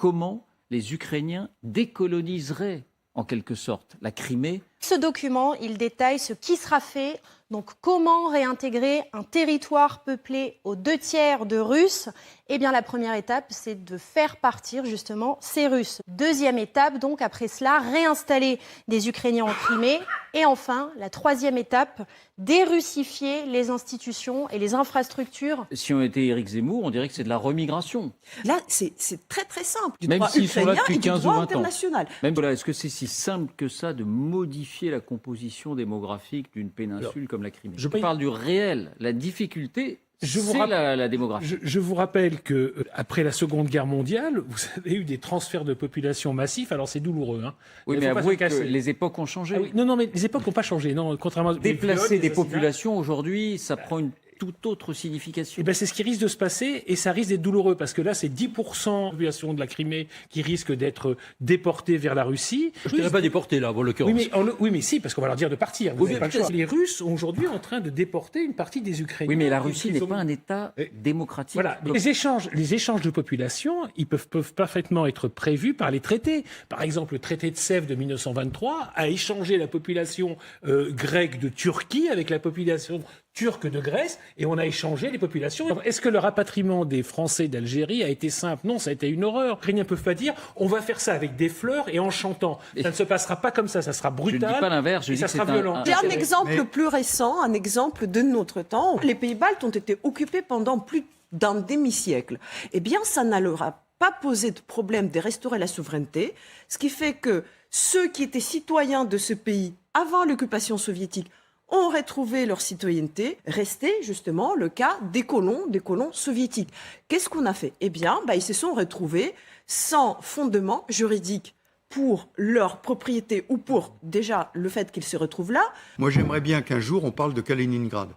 comment les Ukrainiens décoloniseraient en quelque sorte la Crimée. Ce document, il détaille ce qui sera fait. Donc, comment réintégrer un territoire peuplé aux 2/3 de Russes? Eh bien, la première étape, c'est de faire partir justement ces Russes. Deuxième étape, donc, après cela, réinstaller des Ukrainiens en Crimée. Et enfin, la troisième étape, dérussifier les institutions et les infrastructures. Si on était Éric Zemmour, on dirait que c'est de la remigration. Là, c'est très très simple. Du Même droit s'ils sont là ukrainien depuis et du 15 ou droit 20 ans. international. Même voilà, est-ce que c'est si simple que ça de modifier la composition démographique d'une péninsule comme la Crimée? Je parle du réel. La difficulté, c'est la démographie. Je vous rappelle que après la Seconde Guerre mondiale, vous avez eu des transferts de population massifs. Alors c'est douloureux. Hein. Oui, mais avouez que les époques ont changé. Ah oui, non, mais les époques n'ont pas changé. Non, contrairement à déplacer des populations aujourd'hui, ça prend une toute autre signification. Et ben c'est ce qui risque de se passer et ça risque d'être douloureux parce que là, c'est 10% de la population de la Crimée qui risque d'être déportée vers la Russie. Je ne dirais pas déportée, là, en l'occurrence. Oui, mais si, parce qu'on va leur dire de partir. Vous n'avez pas le choix. Les Russes sont aujourd'hui en train de déporter une partie des Ukrainiens. Oui, mais la Russie n'est pas un État démocratique. Voilà. Les échanges de population, ils peuvent parfaitement être prévus par les traités. Par exemple, le traité de Sèvres de 1923 a échangé la population grecque de Turquie avec la population turque de Grèce, et on a échangé les populations. Alors, est-ce que le rapatriement des Français d'Algérie a été simple? Non, ça a été une horreur. Les Ukrainiens ne peuvent pas dire on va faire ça avec des fleurs et en chantant. Ça ne se passera pas comme ça sera brutal. Je ne dis pas l'inverse, je dis ça que sera c'est violent. Il y a un exemple plus récent, un exemple de notre temps. Les pays baltes ont été occupés pendant plus d'un demi-siècle. Eh bien, ça ne leur a pas posé de problème de restaurer la souveraineté, ce qui fait que ceux qui étaient citoyens de ce pays avant l'occupation soviétique ont retrouvé leur citoyenneté, restait justement le cas des colons soviétiques. Qu'est-ce qu'on a fait? Eh bien, ils se sont retrouvés sans fondement juridique pour leur propriété ou pour déjà le fait qu'ils se retrouvent là. Moi, j'aimerais bien qu'un jour on parle de Kaliningrad.